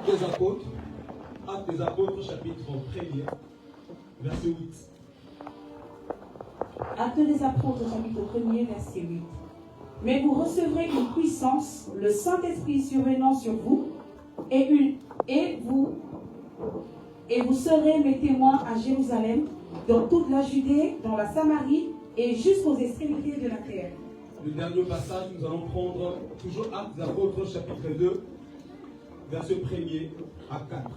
Actes des Apôtres, chapitre 1er, verset 8. Actes des Apôtres, chapitre 1er, verset 8. Mais vous recevrez une puissance, le Saint-Esprit survenant sur vous, et vous serez mes témoins à Jérusalem, dans toute la Judée, dans la Samarie et jusqu'aux extrémités de la terre. Le dernier passage, nous allons prendre toujours Actes des Apôtres, chapitre 2, verset 1er à 4.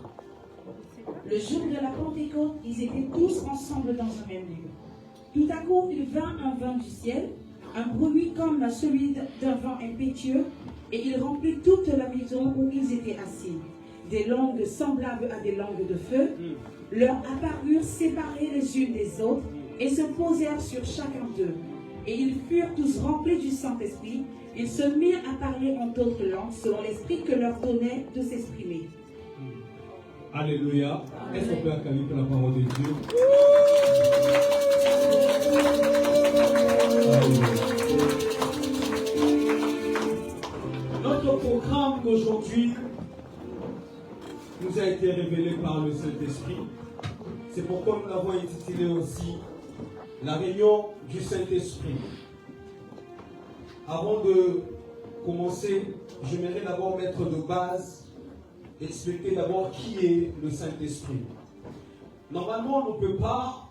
Le jour de la Pentecôte, ils étaient tous ensemble dans un même lieu. Tout à coup, il vint un vent du ciel, un bruit comme celui d'un vent impétueux, et il remplit toute la maison où ils étaient assis. Des langues semblables à des langues de feu leur apparurent séparées les unes des autres et se posèrent sur chacun d'eux. Et ils furent tous remplis du Saint-Esprit. Ils se mirent à parler en d'autres langues selon l'Esprit que leur donnait de s'exprimer. Alléluia. Est-ce qu'on peut acclamer pour la parole de Dieu? Notre programme d'aujourd'hui nous a été révélé par le Saint-Esprit. C'est pourquoi nous l'avons intitulé aussi la réunion du Saint-Esprit. Avant de commencer, j'aimerais d'abord mettre de base, expliquer d'abord qui est le Saint-Esprit. Normalement, on ne peut pas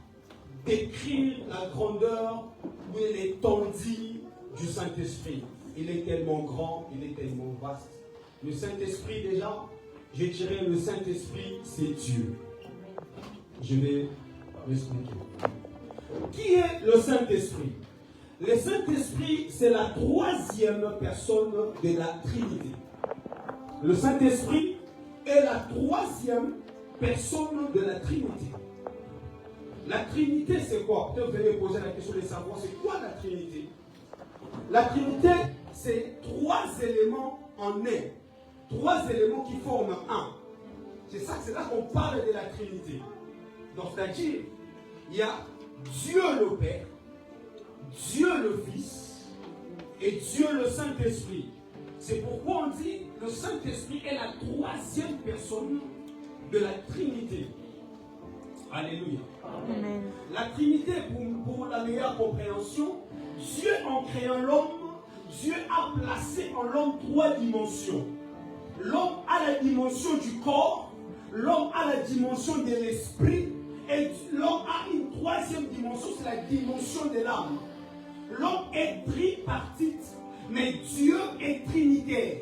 décrire la grandeur ou l'étendue du Saint-Esprit. Il est tellement grand, il est tellement vaste. Le Saint-Esprit, déjà, je dirais le Saint-Esprit, c'est Dieu. Je vais l'expliquer. Qui est le Saint-Esprit? Le Saint-Esprit, c'est la troisième personne de la Trinité. Le Saint-Esprit est la troisième personne de la Trinité. La Trinité, c'est quoi? Peut-être vous allez poser la question de savoir, c'est quoi la Trinité? La Trinité, c'est trois éléments en un. Trois éléments qui forment un. C'est là qu'on parle de la Trinité. Donc, c'est-à-dire, il y a Dieu le Père, Dieu le Fils et Dieu le Saint-Esprit. C'est pourquoi on dit le Saint-Esprit est la troisième personne de la Trinité. Alléluia. Amen. La Trinité, pour la meilleure compréhension, Dieu en créant l'homme, Dieu a placé en l'homme trois dimensions. L'homme a la dimension du corps, l'homme a la dimension de l'esprit, et l'homme a une troisième dimension, c'est la dimension de l'âme. L'homme est tripartite, mais Dieu est trinitaire.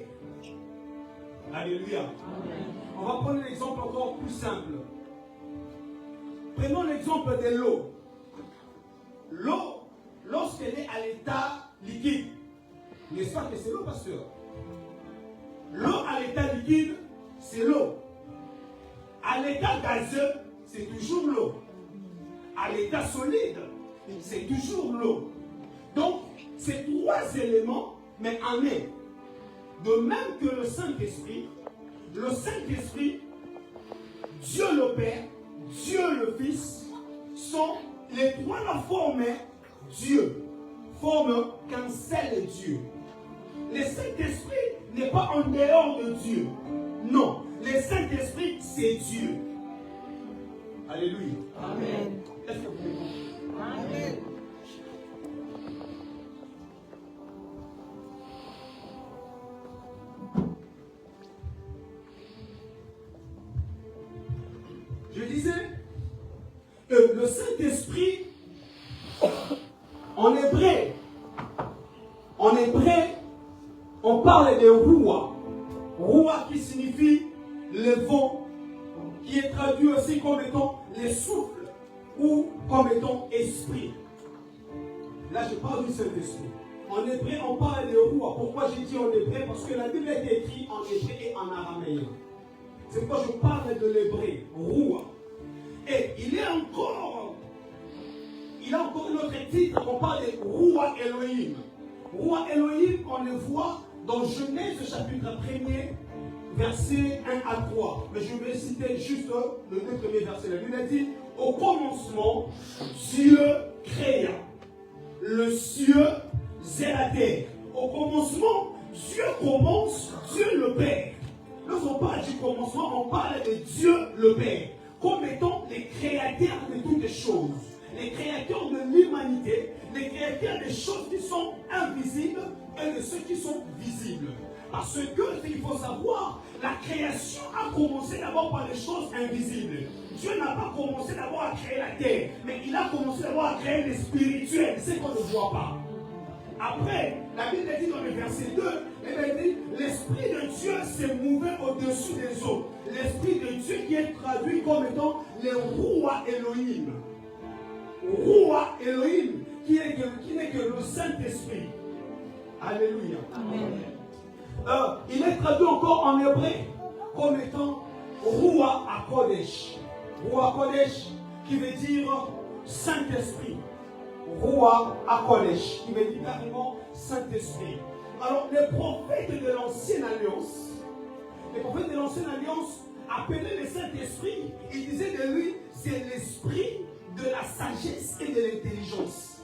Alléluia. Amen. On va prendre l'exemple encore plus simple. Prenons l'exemple de l'eau. L'eau, lorsqu'elle est à l'état liquide, n'est-ce pas que c'est l'eau, pasteur? L'eau à l'état liquide, c'est l'eau. À l'état gazeux, c'est toujours l'eau. À l'état solide, c'est toujours l'eau. Donc, c'est trois éléments, mais en un. De même que le Saint-Esprit, Dieu le Père, Dieu le Fils, sont les trois la forment Dieu, forment qu'un seul Dieu. Le Saint-Esprit n'est pas en dehors de Dieu. Non, le Saint-Esprit, c'est Dieu. Alléluia. Amen. Est-ce que vous comprenez? Amen. Je disais que le Saint-Esprit, en hébreu, on parle de Roua. Roua qui signifie le vent, qui est traduit aussi comme étant le souffle ou comme étant esprit. Là, je parle du Saint-Esprit. En hébreu, on parle de Roua. Pourquoi j'ai dit en hébreu? Parce que la Bible est écrite en hébreu et en araméen. C'est pourquoi je parle de l'hébreu, Roua. Et il a encore un autre titre, on parle de Roua Elohim. Roua Elohim, on le voit dans Genèse chapitre 1er, versets 1 à 3. Mais je vais citer juste le deux premiers versets. La Bible a dit, au commencement, Dieu créa le ciel et la terre. Au commencement, Dieu commence, Dieu le Père. Le quand on parle du commencement, on parle de Dieu le Père, comme étant les créateurs de toutes les choses, les créateurs de l'humanité, les créateurs des choses qui sont invisibles et de ceux qui sont visibles. Parce que, il faut savoir, la création a commencé d'abord par des choses invisibles. Dieu n'a pas commencé d'abord à créer la terre, mais il a commencé d'abord à créer le spirituel, ce qu'on ne voit pas. Après, la Bible dit dans le verset 2, l'Esprit de Dieu s'est mouvé au-dessus des eaux. L'Esprit de Dieu qui est traduit comme étant le Roi Elohim. Roi Elohim, qui n'est que le Saint-Esprit. Alléluia. Amen. Il est traduit encore en hébreu comme étant Roi HaKodesh. Roi HaKodesh qui veut dire Saint-Esprit. Roi HaKodesh qui veut dire carrément Saint-Esprit. Alors les prophètes de l'Ancienne Alliance, appelaient le Saint-Esprit, ils disaient de lui, c'est l'esprit de la sagesse et de l'intelligence.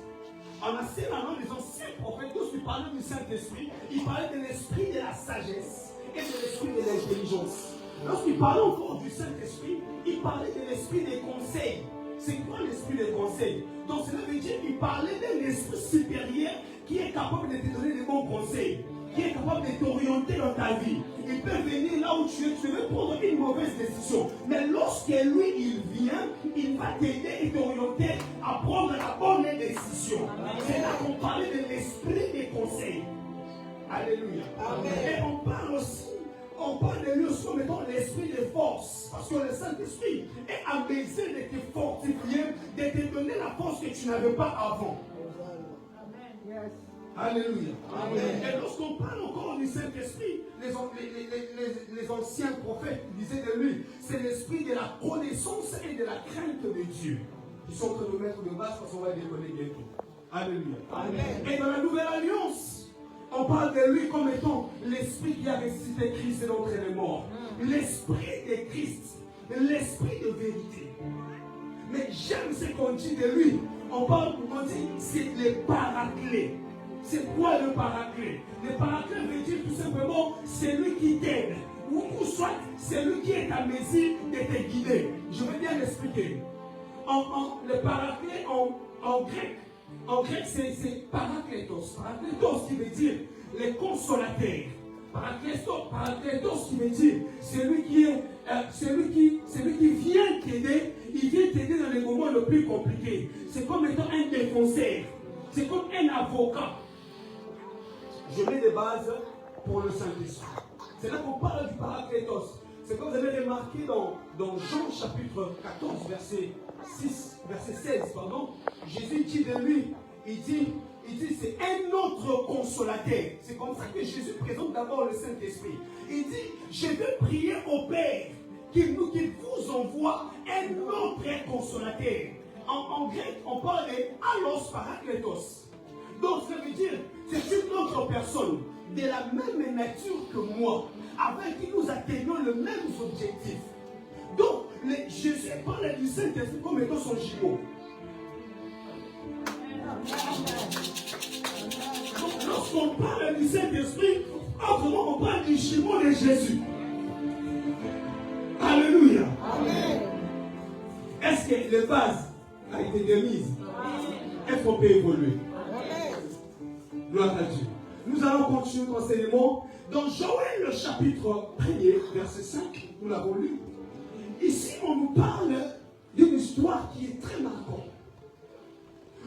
En Ancienne Alliance, les anciens prophètes, lorsqu'ils parlaient du Saint-Esprit, ils parlaient de l'esprit de la sagesse et de l'esprit de l'intelligence. Lorsqu'ils parlaient encore du Saint-Esprit, ils parlaient de l'esprit des conseils. C'est quoi l'esprit des conseils? Donc cela veut dire qu'il parlait d'un esprit supérieur qui est capable de te donner des bons conseils, qui est capable de t'orienter dans ta vie. Il peut venir là où tu es, tu veux prendre une mauvaise décision. Mais lorsque lui, il vient, il va t'aider et t'orienter à prendre la bonne décision. C'est là qu'on parlait de l'esprit des conseils. Alléluia. Amen. Et on parle de lui aussi comme étant l'esprit de force. Parce que le Saint-Esprit est à mesure de te fortifier, de te donner la force que tu n'avais pas avant. Amen. Alléluia. Amen. Et lorsqu'on parle encore du Saint-Esprit, les anciens prophètes disaient de lui, c'est l'esprit de la connaissance et de la crainte de Dieu. Ils sont en train de mettre de base parce qu'on va décoller bientôt. Alléluia. Amen. Et dans la Nouvelle Alliance, on parle de lui comme étant l'esprit qui a ressuscité Christ d'entre les morts. L'esprit de Christ, l'esprit de vérité. Mais j'aime ce qu'on dit de lui. On dit c'est le paraclet. C'est quoi le paraclet? Le paraclet veut dire tout simplement c'est lui qui t'aide. Ou soit c'est lui qui est à mesure de te guider. Je vais bien l'expliquer. Le paraclet en grec, c'est parakletos. Parakletos qui veut dire les consolateurs. Parakletos qui veut dire celui qui vient t'aider, il vient t'aider dans les moments les plus compliqués. C'est comme étant un défenseur. C'est comme un avocat. Je mets des bases pour le Saint-Esprit. C'est là qu'on parle du parakletos. C'est comme vous avez remarqué dans Jean chapitre 14, verset 16, Jésus dit de lui, il dit c'est un autre consolateur. C'est comme ça que Jésus présente d'abord le Saint-Esprit. Il dit, je vais prier au Père qu'il vous envoie un autre consolateur. En grec, on parle de allos parakletos. Donc ça veut dire, c'est une autre personne de la même nature que moi, avec qui nous atteignons le même objectif. Donc, Jésus parle du Saint-Esprit comme étant son jumeau. Donc, lorsqu'on parle du Saint-Esprit, on parle du jumeau de Jésus. Alléluia. Amen. Est-ce que les bases ont été démises? Est-ce qu'on peut évoluer? Gloire à Dieu. Nous allons continuer l'enseignement dans Joël, le chapitre 1er, verset 5. Nous l'avons lu. Ici, on nous parle d'une histoire qui est très marquante.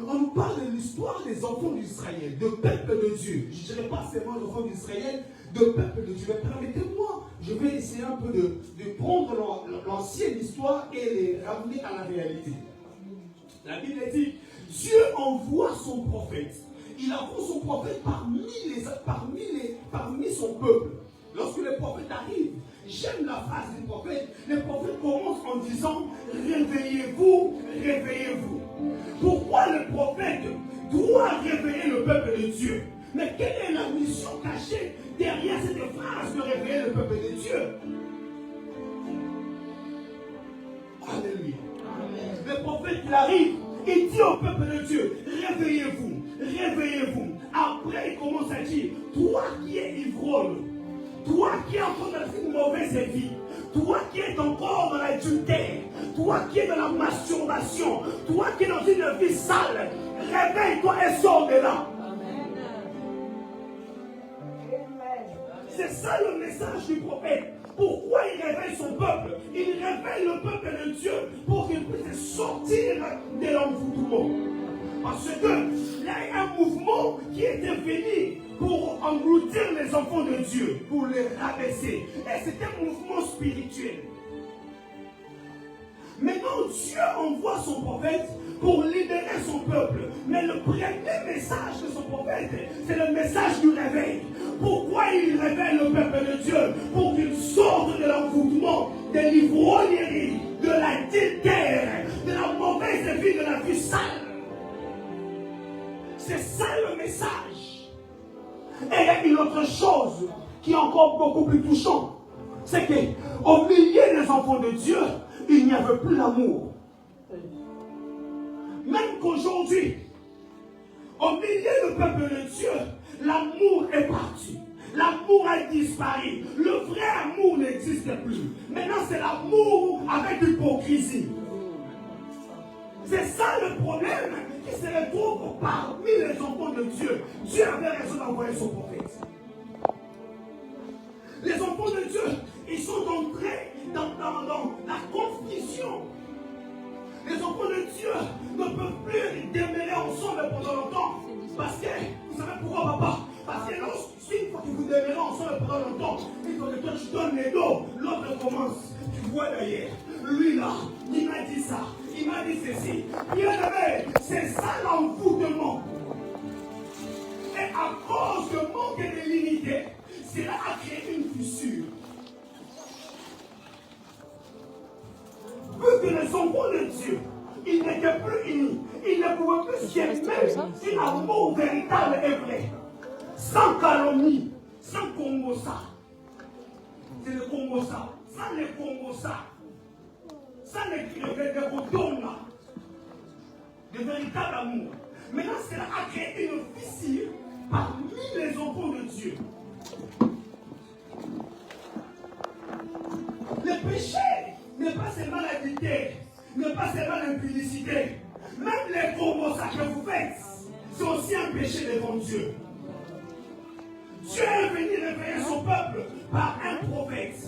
On nous parle de l'histoire des enfants d'Israël, de peuple de Dieu. Je ne dirais pas seulement les enfants d'Israël, de peuple de Dieu. Mais permettez-moi, je vais essayer un peu de prendre l'ancienne histoire et les ramener à la réalité. La Bible dit, Dieu envoie son prophète. Il envoie son prophète parmi son peuple. Lorsque le prophète arrive, j'aime la phrase du prophète. Le prophète commence en disant, réveillez-vous, réveillez-vous. Pourquoi le prophète doit réveiller le peuple de Dieu? Mais quelle est la mission cachée derrière cette phrase de réveiller le peuple de Dieu? Alléluia. Amen. Le prophète, il arrive, il dit au peuple de Dieu, réveillez-vous, réveillez-vous. Après, il commence à dire, toi qui es ivrogne, toi qui es en train de faire une mauvaise Toi qui es dans la masturbation, toi qui es dans une vie sale, réveille-toi et sors de là. C'est ça le message du prophète. Pourquoi il réveille son peuple? Il réveille le peuple de Dieu pour qu'il puisse sortir de l'envoûtement. Parce qu'il y a un mouvement qui était venu pour engloutir les enfants de Dieu, pour les rabaisser. Et c'est un mouvement spirituel. Maintenant, Dieu envoie son prophète pour libérer son peuple. Mais le premier message de son prophète, c'est le message du réveil. Pourquoi il réveille le peuple de Dieu? Pour qu'il sorte de l'envoûtement, de l'ivrognerie, de la déterre, de la mauvaise vie, de la vie sale. C'est ça le message. Et il y a une autre chose qui est encore beaucoup plus touchante. C'est qu'au milieu des enfants de Dieu, il n'y avait plus l'amour. Même qu'aujourd'hui, au milieu du peuple de Dieu, l'amour est parti. L'amour a disparu. Le vrai amour n'existe plus. Maintenant, c'est l'amour avec l'hypocrisie. C'est ça le problème qui se retrouve parmi les enfants de Dieu. Dieu avait raison d'envoyer son prophète. Les enfants de Dieu, ils sont entrés dans la confusion. Les enfants de Dieu ne peuvent plus demeurer ensemble pendant longtemps. Parce que, vous savez pourquoi, papa? Parce que lorsqu'une fois que vous demeurez ensemble pendant longtemps, il faut que toi tu donnes les dos, l'autre commence. Tu vois d'ailleurs, lui là, il m'a dit ça, il m'a dit ceci. Bien aimé, c'est ça l'envoûtement. Et à cause de manque de l'unité, cela a créé une fissure. Vu que les enfants de Dieu, ils n'étaient plus unis, ils ne pouvaient plus s'aimer un amour véritable et vrai. Sans calomnie, sans Congosa. C'est le Congosa. Sans les Congosa. Sans les boutons là. De véritable amour. Maintenant, cela a créé une fissure parmi les enfants de Dieu. Le péché n'est pas seulement l'adultère, n'est pas seulement l'impudicité. Même les Congosa que vous faites, c'est aussi un péché devant Dieu. Dieu est venu réveiller son peuple par un prophète.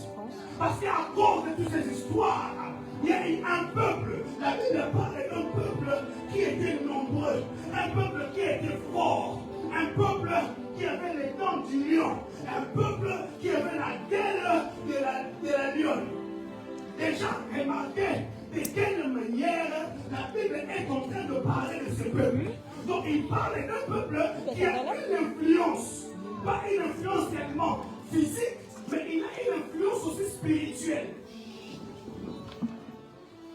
Parce qu'à cause de toutes ces histoires, il y a eu un peuple. La Bible parle d'un peuple qui était nombreux, un peuple qui était fort, un peuple qui avait les dents du lion, un peuple qui avait la gueule de la lionne. Déjà, remarquez de quelle manière la Bible est en train de parler de ce peuple. Donc il parle d'un peuple qui a une influence. Pas une influence seulement physique, mais il a une influence aussi spirituelle.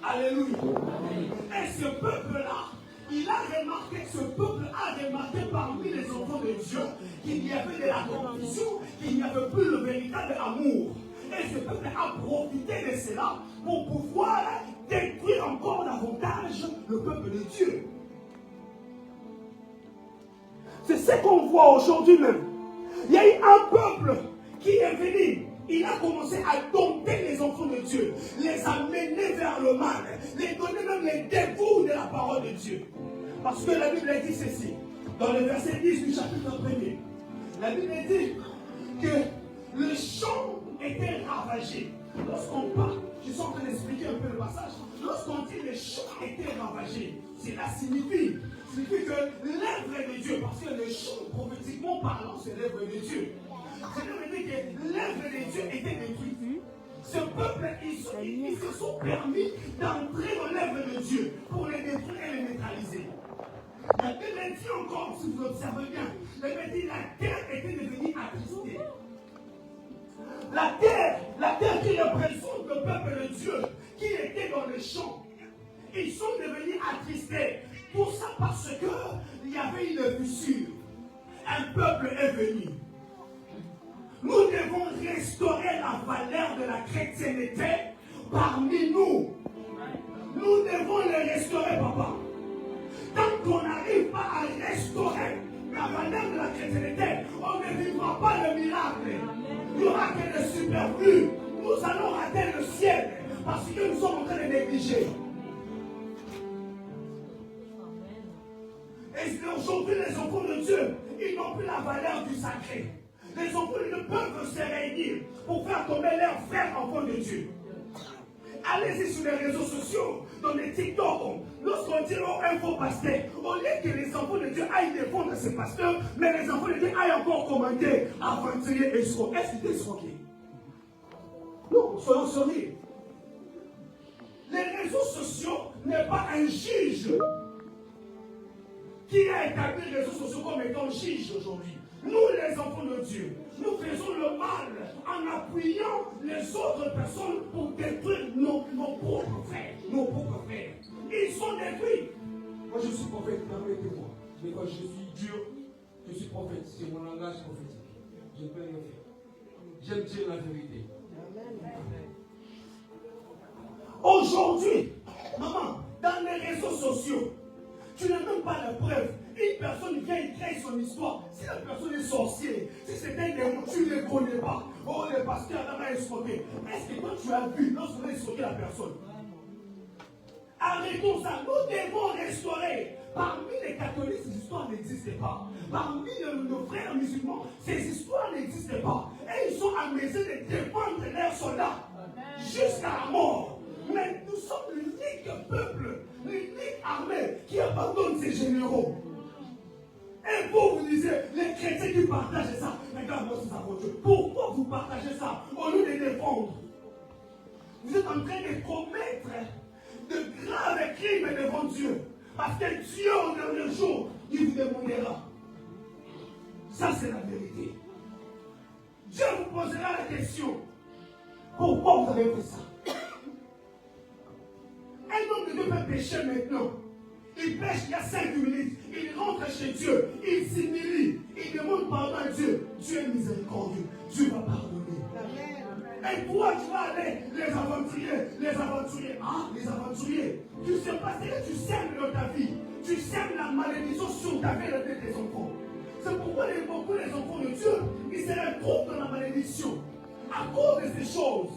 Alléluia. Et ce peuple-là, il a remarqué, ce peuple a remarqué parmi les enfants de Dieu qu'il y avait de la confusion, qu'il n'y avait plus le véritable amour. Et ce peuple a profité de cela pour pouvoir détruire encore davantage le peuple de Dieu. C'est ce qu'on voit aujourd'hui même. Il y a eu un peuple qui est venu. Il a commencé à dompter les enfants de Dieu, les amener vers le mal, les donner même les dégoûts de la parole de Dieu. Parce que la Bible dit ceci, dans le verset 10 du chapitre 1er. La Bible dit que le champ était ravagé. Lorsqu'on parle, je suis en train d'expliquer un peu le passage, lorsqu'on dit le champ était ravagé, cela signifie que l'œuvre de Dieu, parce que le champ, prophétiquement parlant, c'est l'œuvre de Dieu. Cela veut dire que l'œuvre de Dieu était détruite. Ce peuple, ils se sont permis d'entrer dans l'œuvre de Dieu pour les détruire et les neutraliser. La Bible dit encore, si vous observez bien, la Bible dit que la terre était devenue attristée. La terre qui représente le peuple de Dieu, qui était dans le champ, ils sont devenus attristés. Tout ça parce qu'il y avait une fissure. Un peuple est venu. Nous devons restaurer la valeur de la chrétienté parmi nous. Nous devons le restaurer, papa. Tant qu'on n'arrive pas à restaurer la valeur de la chrétienté, on ne vivra pas le miracle. Il n'y aura que le superflu. Nous allons rater le ciel. parce que nous sommes en train de négliger. Et aujourd'hui, les enfants de Dieu, ils n'ont plus la valeur du sacré. Les enfants de Dieu peuvent se réunir pour faire tomber leurs frères enfants de Dieu. Allez-y sur les réseaux sociaux, dans les TikTok, lorsqu'on dit un faux pasteur, au lieu que les enfants de Dieu aillent défendre ces pasteurs, mais les enfants de Dieu aillent encore commenter, aventurier et escroc. Est-ce que c'est escroqué? Non, soyons sérieux. Les réseaux sociaux n'est pas un juge qui a établi les réseaux sociaux comme étant juge aujourd'hui. Nous, les enfants de Dieu, nous faisons le mal en appuyant les autres personnes pour détruire nos propres frères. Nos propres frères. Ils sont détruits. Moi, je suis prophète, permettez-moi. Mais quand je suis dur, je suis prophète. C'est mon langage prophétique. Je ne peux rien faire. J'aime dire la vérité. Aujourd'hui, maman, dans les réseaux sociaux, tu n'as même pas la preuve. Une personne vient et crée son histoire. Si la personne est sorcière, si c'est un démon, tu ne les connais pas. Oh, le pasteur là-bas est escroqué. Est-ce que toi tu as vu lorsqu'on a escroqué la personne? Arrêtons ça. Nous devons restaurer. Parmi les catholiques, ces histoires n'existaient pas. Parmi nos frères musulmans, ces histoires n'existaient pas. Et ils sont amusés de défendre leurs soldats jusqu'à la mort. Mais nous sommes l'unique peuple, l'unique armée qui abandonne ses généraux. Et vous disiez, les chrétiens qui partagent ça, regarde-moi ces aventures. Pourquoi vous partagez ça au lieu de défendre? Vous êtes en train de commettre de graves crimes devant Dieu. Parce que Dieu, au dernier jour, il vous demandera. Ça, c'est la vérité. Dieu vous posera la question. Pourquoi vous avez fait ça? Un homme de Dieu peut pécher maintenant. Il pêche il y a 5 minutes. Il rentre chez Dieu. Il s'humilie. Il demande pardon à Dieu. Dieu est miséricordieux. Dieu va pardonner. Et toi, tu vas aller, les aventuriers. Ah, les aventuriers. Tu ne sais pas ce que tu sèmes dans ta vie. Tu sèmes la malédiction sur ta vie et la vie de tes enfants. C'est pourquoi beaucoup les enfants de Dieu, ils se retrouvent dans la malédiction. À cause de ces choses.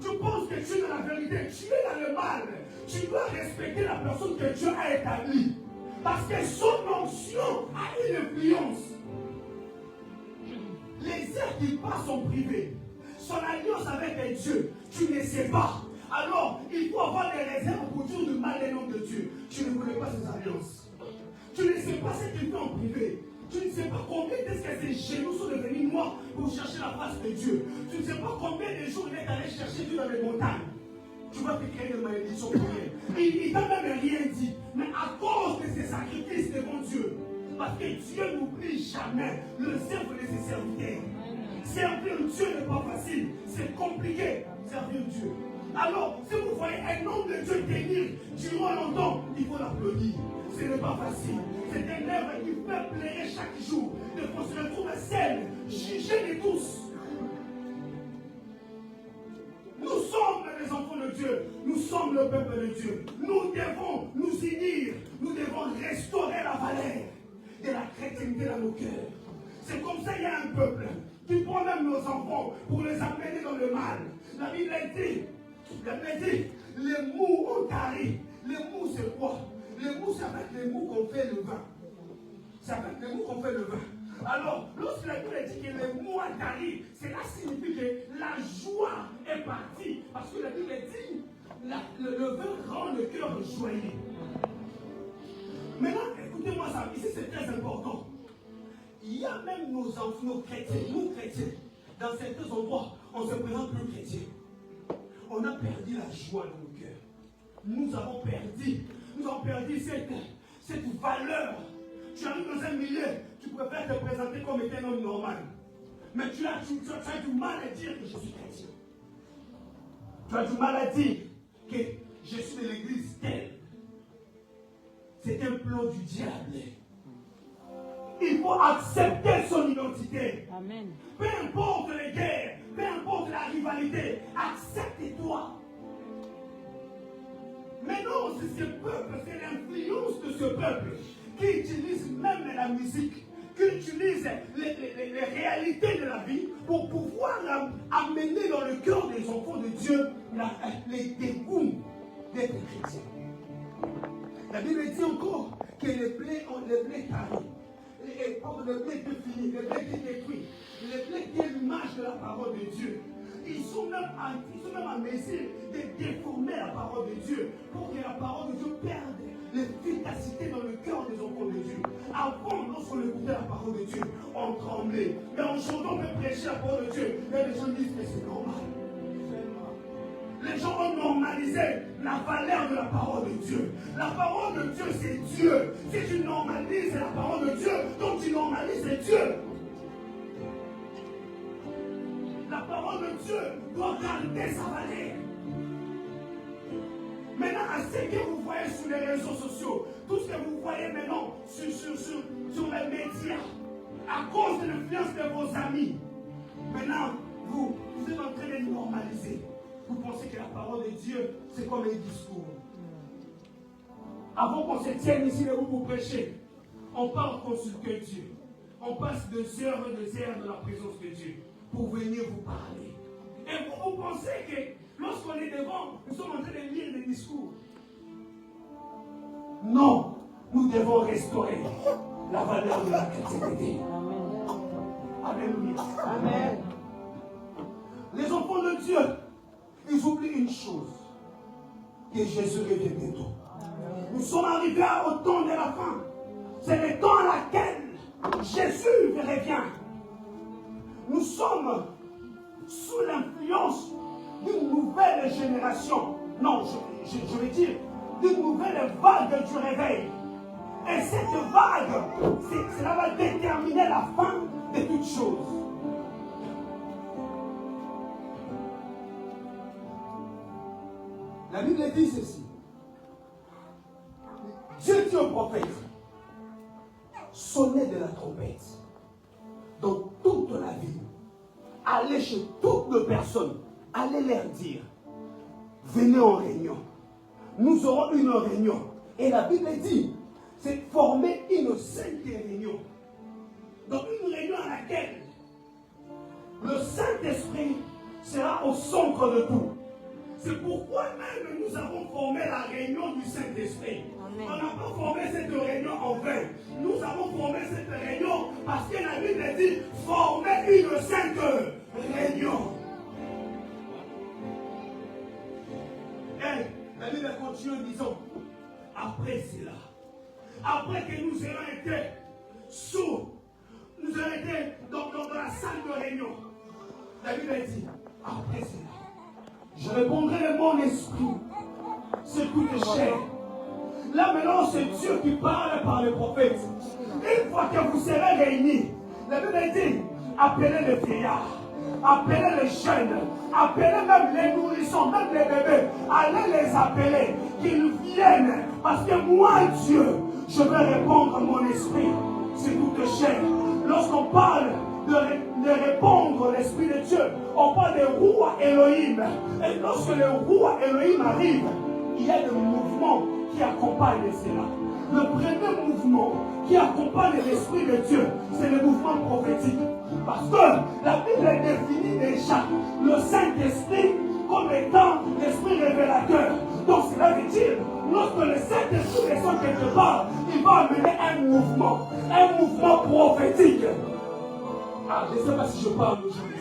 Tu penses que tu es dans la vérité, tu es dans le mal. Tu dois respecter la personne que Dieu a établie. Parce que son onction a une influence. Les airs qu'il passe sont privés. Son alliance avec Dieu, tu ne sais pas. Alors, il faut avoir des réserves pour dire du mal des noms de Dieu. Tu ne connais pas ses alliances. Tu ne sais pas ce qu'il fait en privé. Tu ne sais pas combien est-ce que ses genoux sont devenus noirs pour chercher la face de Dieu. Tu ne sais pas combien de jours il est allé chercher Dieu dans les montagnes. Tu vas te créer une malédiction pour rien. Il t'a même rien dit. Mais à cause de ses sacrifices devant Dieu, parce que Dieu n'oublie jamais le serve de ses serviteurs. Servir Dieu n'est pas facile. C'est compliqué, servir Dieu. Alors, si vous voyez un homme de Dieu tenir durant longtemps, il faut l'applaudir. Ce n'est pas facile. C'est un œuvre qui fait pleurer chaque jour. De qu'on se retrouve seul, jugé de tous. Nous sommes les enfants de Dieu. Nous sommes le peuple de Dieu. Nous devons nous unir. Nous devons restaurer la valeur de la chrétienté dans nos cœurs. C'est comme ça qu'il y a un peuple qui prend même nos enfants pour les amener dans le mal. La Bible dit, les mous ont tari. Les mous, c'est quoi? Les mous, c'est avec les mous qu'on fait le vin. C'est avec les mous qu'on fait le vin. Alors, lorsque la Bible dit que les mous ont tari, cela signifie que la joie est partie. Parce que la Bible dit, le vin rend le cœur joyeux. Maintenant, écoutez-moi ça, ici c'est très important. Il y a même nos enfants, nos chrétiens, nous chrétiens, dans certains endroits, on se présente plus chrétiens. On a perdu la joie dans nos cœurs. Nous avons perdu cette valeur. Tu arrives dans un milieu, tu préfères te présenter comme étant un homme normal. Mais tu as du mal à dire que je suis chrétien. Tu as du mal à dire que je suis de l'église telle. C'est un plan du diable. Il faut accepter son identité. Amen. Peu importe les guerres, peu importe la rivalité, accepte-toi. Mais non, c'est ce peuple, c'est l'influence de ce peuple qui utilise même la musique, qui qui utilise les réalités de la vie pour pouvoir amener dans le cœur des enfants de Dieu les dégoûts d'être chrétiens. La Bible dit encore que les blés taris, le blé défini, le blé qui détruit, le blé qui est l'image de la parole de Dieu. Ils sont même en mesure de déformer la parole de Dieu pour que la parole de Dieu perde l'efficacité dans le cœur des enfants de Dieu. Avant, lorsqu'on écoutait la parole de Dieu, on tremblait. Mais aujourd'hui, on peut prêcher la parole de Dieu. Et les gens disent que c'est normal. Les gens ont normalisé la valeur de la parole de Dieu. La parole de Dieu, c'est Dieu. Si tu normalises la parole de Dieu, donc tu normalises Dieu. La parole de Dieu doit garder sa valeur. Maintenant, à ce que vous voyez sur les réseaux sociaux, tout ce que vous voyez maintenant sur les médias, à cause de l'influence de vos amis, maintenant, vous êtes en train de normaliser. Vous pensez que la parole de Dieu, c'est comme un discours. Avant qu'on se tienne ici debout pour prêcher, on part consulter Dieu. On passe des heures et des heures dans la présence de Dieu pour venir vous parler. Et vous pensez que lorsqu'on est devant, nous sommes en train de lire des discours. Non, nous devons restaurer la valeur de la chrétienté. Alléluia. Amen. Les enfants de Dieu, ils oublient une chose, que Jésus revient bientôt. Nous sommes arrivés au temps de la fin. C'est le temps à laquelle Jésus revient. Nous sommes sous l'influence d'une nouvelle génération. Non, je veux dire, d'une nouvelle vague du réveil. Et cette vague, cela va déterminer la fin de toutes choses. La Bible dit ceci. Dieu dit au prophète, sonnez de la trompette dans toute la ville. Allez chez toutes les personnes. Allez leur dire, venez en réunion. Nous aurons une réunion. Et la Bible dit, c'est former une sainte réunion. Donc une réunion à laquelle le Saint-Esprit sera au centre de tout. C'est pourquoi même nous avons formé la réunion du Saint-Esprit. On n'a pas formé cette réunion en vain. Nous avons formé cette réunion parce que la Bible dit former une sainte réunion. Et la Bible continue en disant, après cela, après que nous ayons été nous avons été dans la salle de réunion, la Bible dit, après cela, je répondrai de mon esprit, c'est tout est cher. Là maintenant, c'est Dieu qui parle par les prophètes. Une fois que vous serez réunis, la Bible dit, appelez les vieillards, appelez les jeunes, appelez même les nourrissons, même les bébés, allez les appeler, qu'ils viennent, parce que moi, Dieu, je vais répondre à mon esprit, c'est tout est cher. Lorsqu'on parle de répondre l'Esprit de Dieu, on parle de roi Elohim. Et lorsque le roi Elohim arrive, il y a des mouvements qui accompagnent cela. Le premier mouvement qui accompagne l'Esprit de Dieu, c'est le mouvement prophétique. Parce que la Bible définit déjà le Saint-Esprit comme étant l'Esprit révélateur. Donc cela veut dire, lorsque le Saint-Esprit descend quelque part, il va amener un mouvement prophétique. Ah, je ne sais pas si je parle aujourd'hui.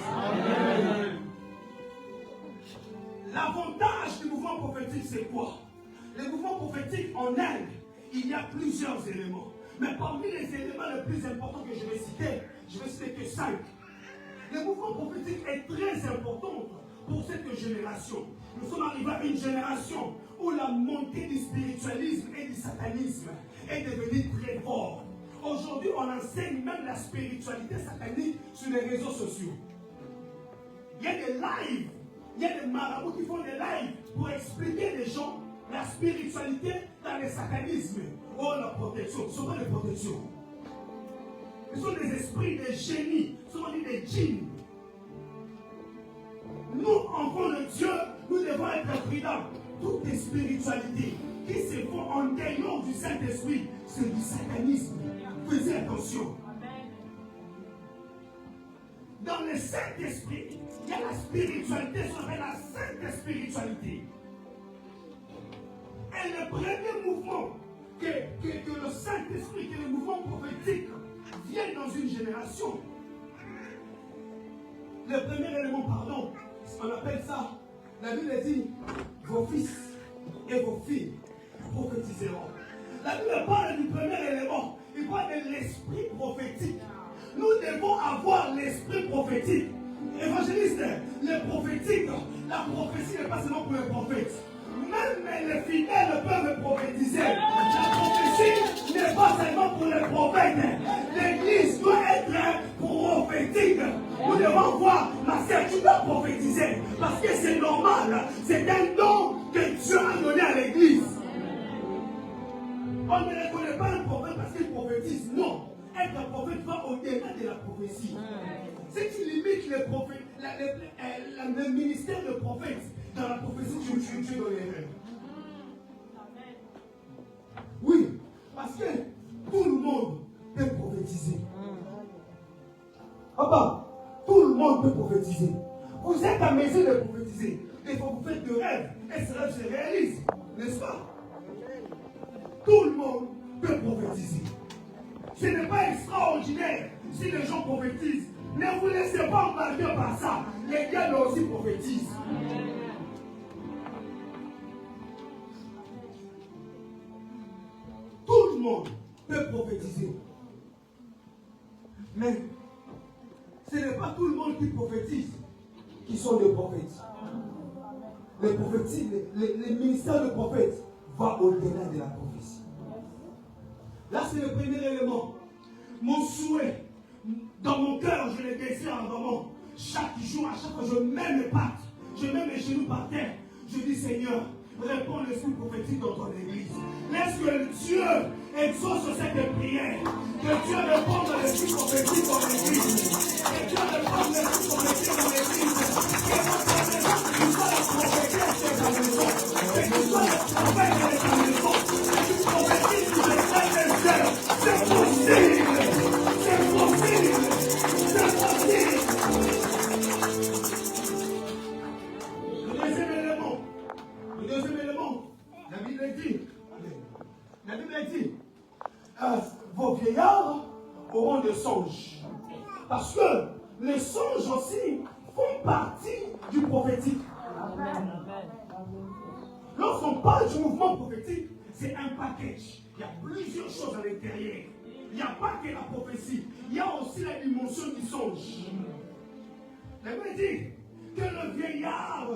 L'avantage du mouvement prophétique, c'est quoi? Le mouvement prophétique en Inde, il y a plusieurs éléments. Mais parmi les éléments les plus importants que je vais citer que 5. Le mouvement prophétique est très important pour cette génération. Nous sommes arrivés à une génération où la montée du spiritualisme et du satanisme est devenue très forte. Aujourd'hui, on enseigne même la spiritualité satanique sur les réseaux sociaux. Il y a des lives, il y a des marabouts qui font des lives pour expliquer les gens la spiritualité dans le satanisme. Oh, la protection, ce sont pas des protections. Ce sont des esprits, des génies, ce sont des djinns. Nous, enfants de Dieu, nous devons être prudents. Toutes les spiritualités qui se font en dehors du Saint-Esprit, c'est du satanisme. Faites attention. dans le Saint-Esprit, il y a la spiritualité, ce qu'on appelle la sainte spiritualité. Et le premier mouvement que le Saint-Esprit, que le mouvement prophétique vient dans une génération, le premier élément, pardon, on appelle ça, la Bible dit, vos fils et vos filles prophétiseront. La Bible parle du premier élément, il parle de l'esprit prophétique. Nous devons avoir l'esprit prophétique. Évangéliste, le prophétique, la prophétie n'est pas seulement pour les prophètes. Même les fidèles peuvent prophétiser. La prophétie n'est pas seulement pour les prophètes. L'église doit être prophétique. Nous devons voir, ma sœur, tu dois prophétiser. Parce que c'est normal. C'est un don que Dieu a donné à l'église. On ne reconnaît pas un prophète parce qu'il prophétise. Non. Être prophète va au-delà de la prophétie. Si tu limites les prophètes, le ministère de prophète dans la prophétie, tu es dans l'erreur. Oui, parce que tout le monde peut prophétiser. Papa, tout le monde peut prophétiser. Vous êtes à mesure de prophétiser. Et quand vous faites de rêves, et ces rêves se réalisent, n'est-ce pas? Tout le monde peut prophétiser. Ce n'est pas extraordinaire si les gens prophétisent. Ne vous laissez pas embarquer par ça. Les diables aussi prophétisent. Tout le monde peut prophétiser. Mais ce n'est pas tout le monde qui prophétise qui sont des prophètes. Les prophéties, les ministères de prophètes vont au-delà de la prophétie. Là, c'est le premier élément. Mon souhait, dans mon cœur, je le désire ardemment. Chaque jour, à chaque fois, je mets mes pattes, je mets mes genoux par terre. Je dis, Seigneur, réponds l'esprit prophétique dans ton église. Laisse que Dieu exauce cette prière. Que Dieu réponde l'esprit prophétique dans l'église. Que Dieu réponde l'esprit prophétique dans l'église. Que votre maison, tu sois la prophétie de ta maison. Que tu sois le prophète de ta maison. Que tu prophétises sur les frères et sœurs. C'est possible. C'est possible. C'est possible. Le deuxième élément, la Bible dit, vos vieillards auront des songes. Parce que les songes aussi font partie du prophétique. Lorsqu'on parle du mouvement prophétique, c'est un package. Il y a plusieurs choses à l'intérieur. Il n'y a pas que la prophétie. Il y a aussi la dimension du songe. La Bible dit que le vieillard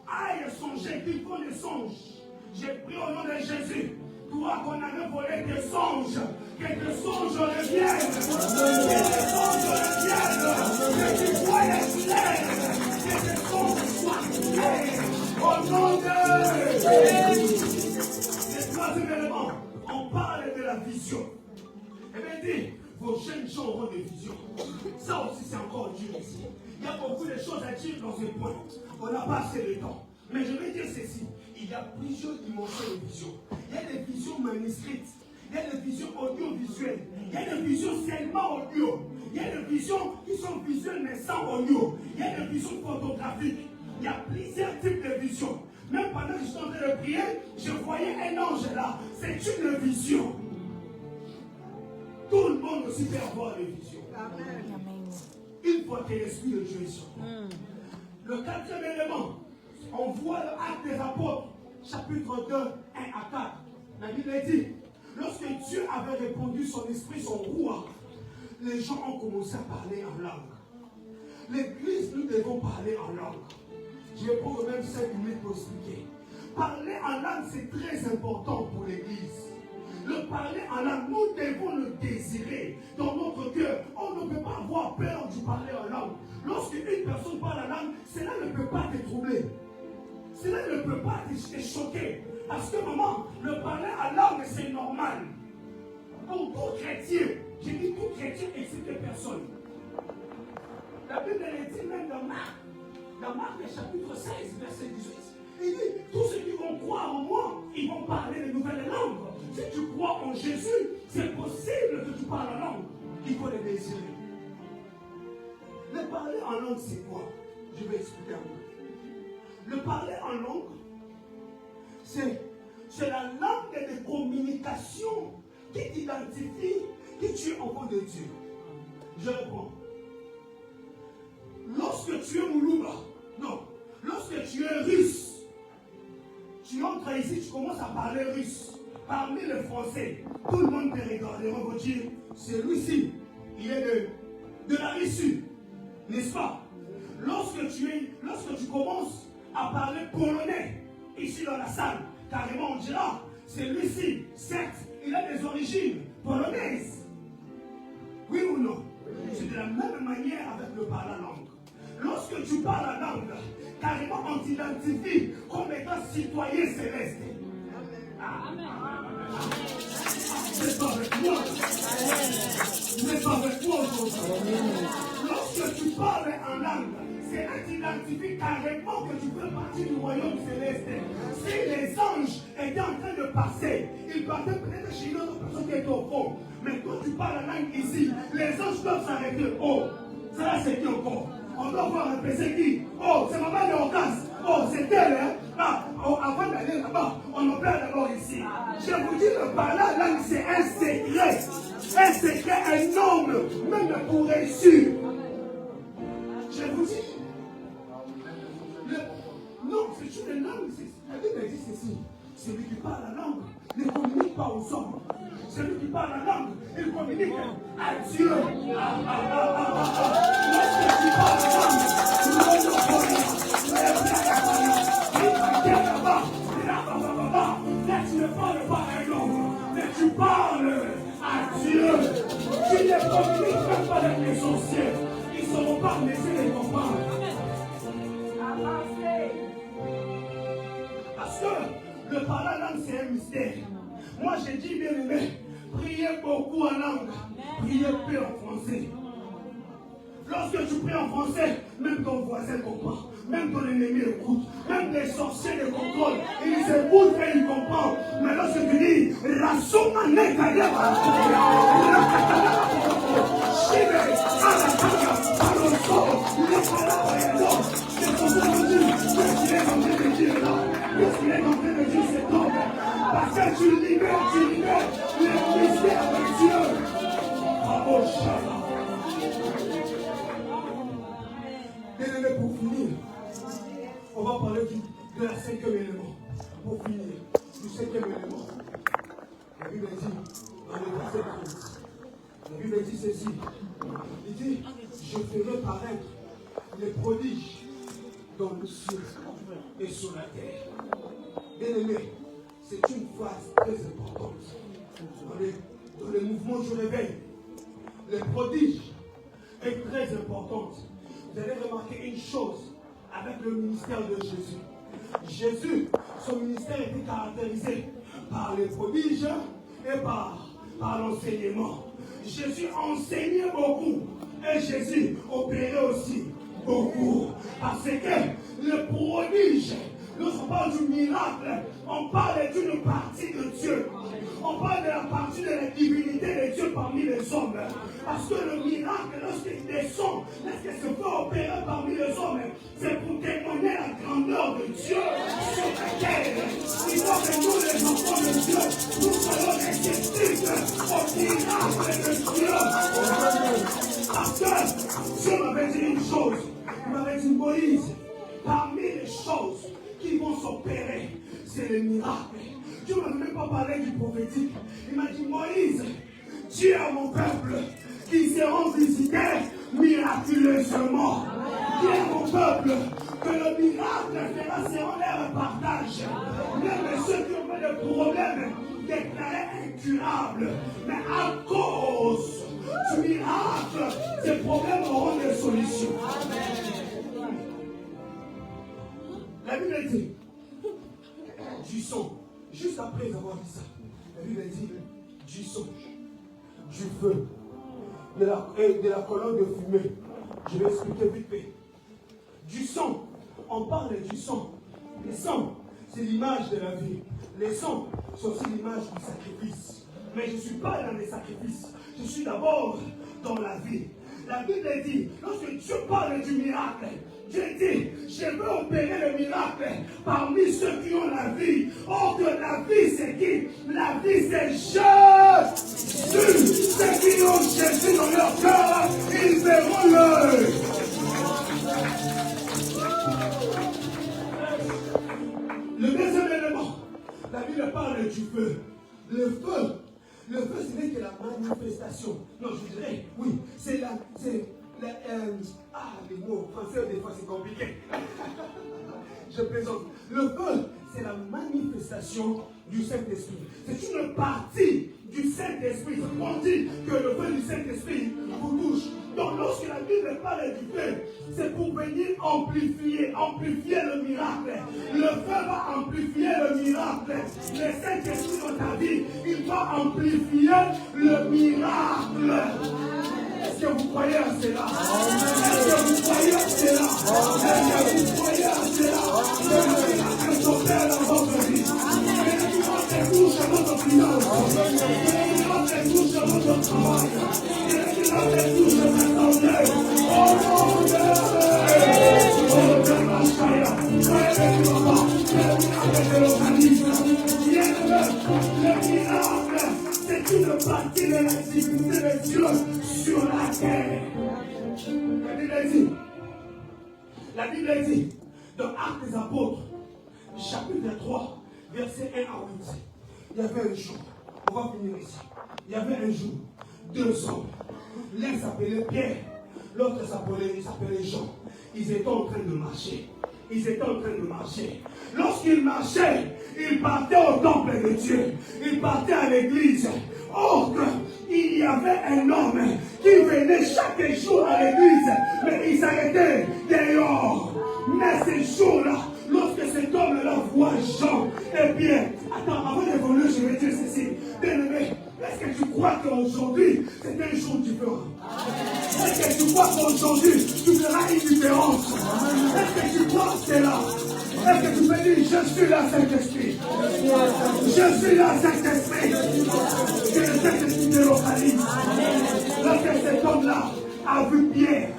aille songer, qu'il faut des songes. J'ai pris au nom de Jésus. Toi qu'on avait volé tes songes, que tes songes reviennent, que tes songes reviennent, que tu sois clair, que tes songes soient clairs, au nom de Jésus. Le troisième élément, on parle de la vision. Eh bien dit, vos jeunes gens auront des visions. Ça aussi c'est encore dur ici. Il y a beaucoup de choses à dire dans ce point. On n'a pas assez de temps. Mais je vais dire ceci. Il y a plusieurs dimensions de vision. Il y a des visions manuscrites. Il y a des visions audiovisuelles. Il y a des visions seulement audio. Il y a des visions qui sont visuelles mais sans audio. Il y a des visions photographiques. Il y a plusieurs types de visions. Même pendant que je suis en train de prier, je voyais un ange là. C'est une vision. Tout le monde aussi peut avoir des visions. Amen. Une fois que l'Esprit de Dieu est sur nous. Le quatrième élément, on voit l'acte des apôtres, chapitre 2, 1 à 4. La Bible dit, lorsque Dieu avait répandu son esprit, son roi, les gens ont commencé à parler en langue. L'église, nous devons parler en langue. Je vais prendre même 5 minutes pour expliquer. Parler en langue, c'est très important pour l'église. Le parler en langue, nous devons le désirer dans notre cœur. On ne peut pas avoir peur du parler en langue. Lorsque une personne parle en langue, cela ne peut pas te troubler. Cela ne peut pas te choquer. Parce que maman, le parler en langue, c'est normal. Pour tout chrétien, j'ai dit tout chrétien excepté personne. La Bible elle dit même dans Marc chapitre 16, verset 18. Il dit, tous ceux qui vont croire en moi, ils vont parler de nouvelles langues. Si tu crois en Jésus, c'est possible que tu parles la langue. Il faut le désirer. Le parler parler en langue, c'est quoi? Je vais expliquer un peu. Le parler en langue, c'est la langue de communication qui t'identifie que tu es enfant de Dieu. Je reprends. Lorsque tu es Moulouba, non, lorsque tu es russe, tu entres ici, tu commences à parler russe. Parmi les Français, tout le monde te regardera, va dire, celui-ci, il est de la Russie, n'est-ce pas? Lorsque tu commences à parler polonais, ici dans la salle, carrément on dira, celui-ci, certes, il a des origines polonaises. Oui ou non? C'est de la même manière avec le parler la langue. Lorsque tu parles la langue, carrément on t'identifie comme étant citoyen céleste. Vous n'êtes pas avec moi. Vous n'êtes pas avec moi aujourd'hui. Lorsque tu parles en langue, c'est là que tu identifies carrément que tu fais partie du royaume céleste. Si les anges étaient en train de passer, ils partaient peut-être chez une autre personne qui est au fond. Mais quand tu parles la langue ici, les anges doivent s'arrêter. Oh, ça là c'est qui encore? On doit voir un peu c'est qui? Oh, c'est maman de Ocas. Oh, c'est elle, hein? Ah, oh, avant d'aller là-bas, on en parle d'abord ici. Je vous dis, le parler la langue, c'est un secret. Un secret énorme, même pour réussir. Je vous dis, non, c'est une langue. La Bible dit ceci. Celui qui parle la langue ne communique pas aux hommes. Celui qui parle la langue, il communique à Dieu. Lorsque tu parles la langue, là, tu ne parles pas un homme, mais tu parles à Dieu. Tu ne communiques même pas avec les sorciers. Ils ne seront pas laissés les comprendre. Parce que le parler en langue, c'est un mystère. Moi, j'ai dit, bien aimé, priez beaucoup en langue, priez peu en français. Lorsque tu pries en français, même ton voisin comprend, même ton ennemi écoute, même les sorciers les contrôlent, ils écoutent et ils comprennent. Mais lorsque tu dis, Rasoma Nekayaba, qu'est-ce qu'il est en train de dire cet homme? Parce que tu libères les mystères de Dieu. Bravo, Shabbat. Bien-aimé, pour finir, on va parler de la cinquième élément. Pour finir, du cinquième élément. La Bible dit, dans le verset 15, la Bible dit ceci. Il dit, je ferai paraître les prodiges dans le ciel et sur la terre. Bien-aimé, c'est une phrase très importante. Dans le mouvement du réveil, les prodiges est très importante. Vous allez remarquer une chose avec le ministère de Jésus. Jésus, son ministère était caractérisé par les prodiges et par l'enseignement. Jésus enseignait beaucoup et Jésus opérait aussi beaucoup. Parce que le prodige, lorsqu'on parle du miracle, on parle d'une partie de Dieu. On parle de la partie de la divinité de Dieu parmi les hommes. Parce que le miracle, lorsqu'il descend, lorsqu'il se fait opérer parmi les hommes, c'est pour témoigner la grandeur de Dieu sur la terre. Il faut que nous, les enfants de Dieu, nous soyons réceptifs au miracle de Dieu. Parce que Dieu m'avait dit une chose. Il m'avait dit, Moïse, parmi les choses qui vont s'opérer, c'est le miracle. Dieu ne m'a même pas parlé du prophétique. Il m'a dit, Moïse, Dieu à mon peuple qui seront visités miraculeusement. Dis à mon peuple que le miracle seront leur partage. Même ceux qui ont fait des problèmes déclarés incurables. Mais à cause du miracle, ces problèmes auront des solutions. La Bible dit, du son. Juste après avoir dit ça, la Bible dit du son, du feu, de la colonne de fumée. Je vais expliquer vite fait. Du son, on parle du son. Le son, c'est l'image de la vie. Les sons, c'est aussi l'image du sacrifice. Mais je ne suis pas dans les sacrifices. Je suis d'abord dans la vie. La Bible dit, lorsque Dieu parle du miracle, Dieu dit, je veux opérer le miracle parmi ceux qui ont la vie. Or que la vie c'est qui? La vie c'est Jésus. Ceux qui ont Jésus dans leur cœur, ils verront l'œil. Le deuxième élément, la Bible parle du feu. Le feu, ce n'est que la manifestation. Non, je dirais, oui, les mots français, des fois, c'est compliqué. Je plaisante. Le feu, c'est la manifestation du Saint-Esprit. C'est une partie du Saint-Esprit. On dit que le feu du Saint-Esprit vous touche. Donc, lorsque la Bible parle du feu, c'est pour venir amplifier le miracle. Le feu va amplifier le miracle. Le Saint-Esprit dans ta vie, il va amplifier le miracle. Est-ce que vous croyez à cela? Est-ce que vous croyez à cela? Est-ce que vous croyez à cela? Le miracle s'opère dans votre vie. Le miracle touche à votre finance. Le miracle touche à votre travail. Le miracle touche à votre santé. Oh mon Dieu! Oh Dieu, ma chère. Le miracle, c'est une partie de l'activité de Dieu sur la terre. La Bible dit, dans Actes des Apôtres, chapitre 3, versets 1 à 8, il y avait un jour, on va finir ici, il y avait un jour, deux hommes, l'un s'appelait Pierre, l'autre s'appelait Jean. Ils étaient en train de marcher. Lorsqu'ils marchaient, ils partaient au temple de Dieu. Ils partaient à l'église. Or, il y avait un homme qui venait chaque jour à l'église, mais il s'arrêtait dehors. Mais ces jours-là, lorsque cet homme-là voit Jean, eh bien, attends, avant d'évoluer, je vais dire ceci. Bien-aimé, est-ce que tu crois qu'aujourd'hui, c'est un jour différent? Est-ce que tu crois qu'aujourd'hui, tu feras une différence? Est-ce que tu crois que c'est là? Est-ce que tu peux dire, je suis là, Saint-Esprit? Je suis là, Saint-Esprit. Que le Saint-Esprit te localise. Lorsque cet homme-là a vu Pierre,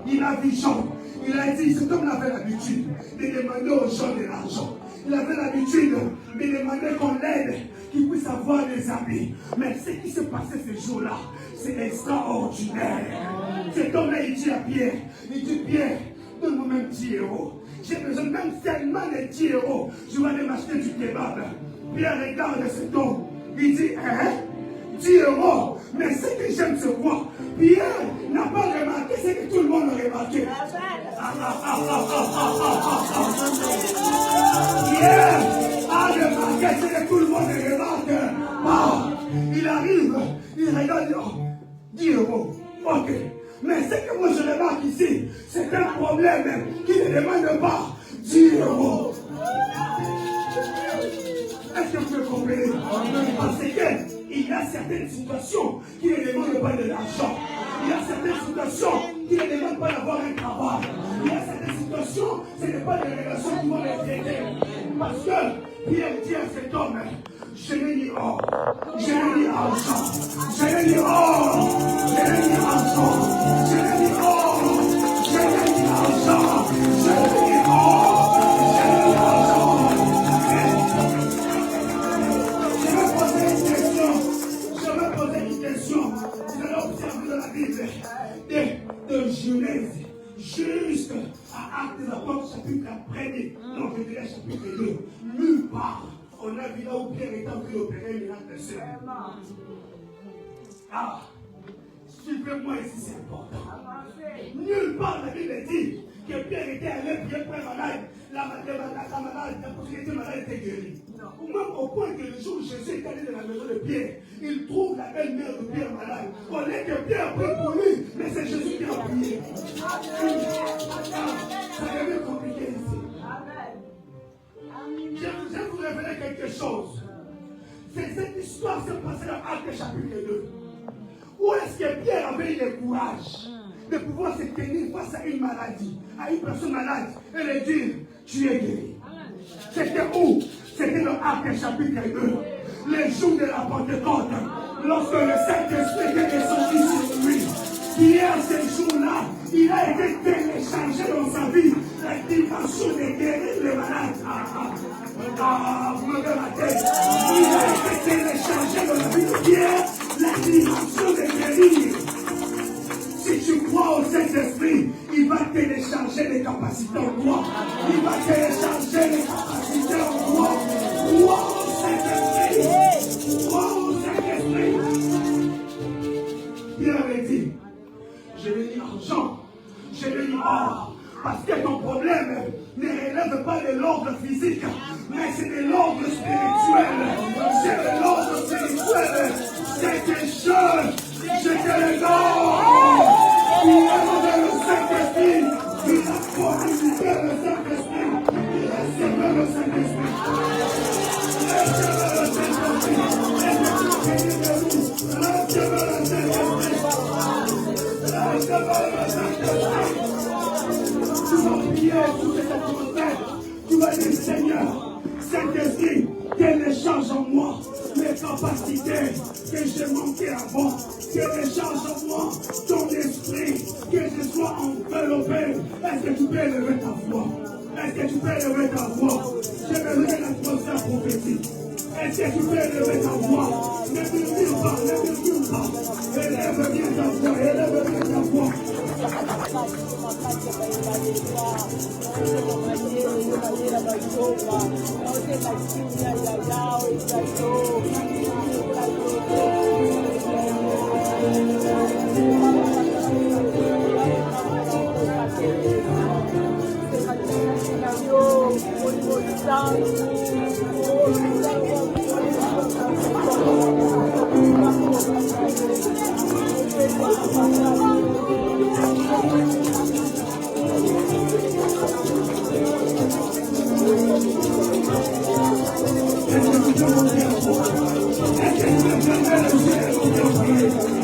il a vu Jean, il a dit, cet homme avait l'habitude de demander aux gens de l'argent. Il avait l'habitude de demander qu'on l'aide, qu'il puisse avoir des amis. Mais ce qui s'est passé ce jour-là, c'est extraordinaire. Cet homme-là, il dit à Pierre, Pierre, donne-moi même 10 euros. J'ai besoin même tellement de 10 euros. Je vais aller m'acheter du kebab. Pierre regarde cet homme. Il dit, 10 euros. Mais ce que j'aime se voir, Pierre n'a pas remarqué ce que tout le monde a remarqué. Pierre a remarqué ce que tout le monde remarque. Il arrive, il regarde, 10 euros. Ok. Mais ce que moi je remarque ici, c'est un problème qui ne demande pas 10 euros. Est-ce que vous me comprenez? Parce qu'il y a certaines situations qui ne demandent pas de l'argent. Il y a certaines situations qui ne demandent pas d'avoir un travail. Il y a certaines situations, ce n'est pas des relations qui vont les aider. Parce que Pierre dit à cet homme, je n'ai ni or, je n'ai ni argent, je n'ai ni or, je n'ai ni argent, je n'ai ni or, je n'ai ni argent, je n'ai ni or, je n'ai ni argent. Je vais poser une question. Vous allez observer dans la Bible de Genèse juste à Actes des Apôtres, chapitre 1, non, je dirais chapitre 2. Nulle part on a vu là où Pierre est en train d'opérer un miracle seul. Suivez-moi ici, c'est important. Nulle part la Bible dit que Pierre était allé prier pour un malade. La malade, parce qu'il était malade, était guéri. Ou même au point que le jour où Jésus est allé dans la maison de Pierre, il trouve la belle-mère de Pierre malade. On est que Pierre prie pour lui, mais c'est Jésus qui a prié. Ça devient compliqué ici. Je vais vous révéler quelque chose. Cette histoire s'est passée dans Actes chapitre 2. Où est-ce que Pierre avait eu le courage de pouvoir se tenir face à une maladie, à une personne malade, et lui dire, tu es guéri? C'était où? C'était dans Actes chapitre 2. Le jour de la Pentecôte, lorsque le Saint-Esprit est descendu sur lui. Pierre, ce jour Il a été téléchargé dans la vie de Pierre, la dimension de guérir. Si tu crois au Saint-Esprit, il va télécharger les capacités en toi. Il va télécharger les capacités en toi. Crois au Saint-Esprit. Crois au Saint-Esprit. Pierre avait dit, je veux dire argent, je veux dire or, parce que ton problème ne relève pas de l'ordre physique, mais c'est de l'ordre spirituel. C'est de l'ordre spirituel. C'est que je te le donne. Il a donné le Saint-Esprit. Il a qualifié le Saint-Esprit. Il a servi le Saint-Esprit. Recevez le Saint-Esprit. Recevez le Saint-Esprit. Recevez le Saint-Esprit. Tu vas prier sous cette atmosphère. Tu vas dire, Seigneur, Saint-Esprit, télécharge en moi les capacités que j'ai manquées avant. Télécharge en moi ton esprit, que je sois enveloppé. Est-ce que tu peux élever ta voix? Est-ce que tu peux élever ta voix? Je me mets l'atmosphère prophétique. Est-ce que tu peux élever ta voix? Ne murmure pas, ne murmure pas. Élève bien ta voix, élève bien ta voix. Est-ce que tu peux monter en voix? Est-ce que tu peux fermer le ciel?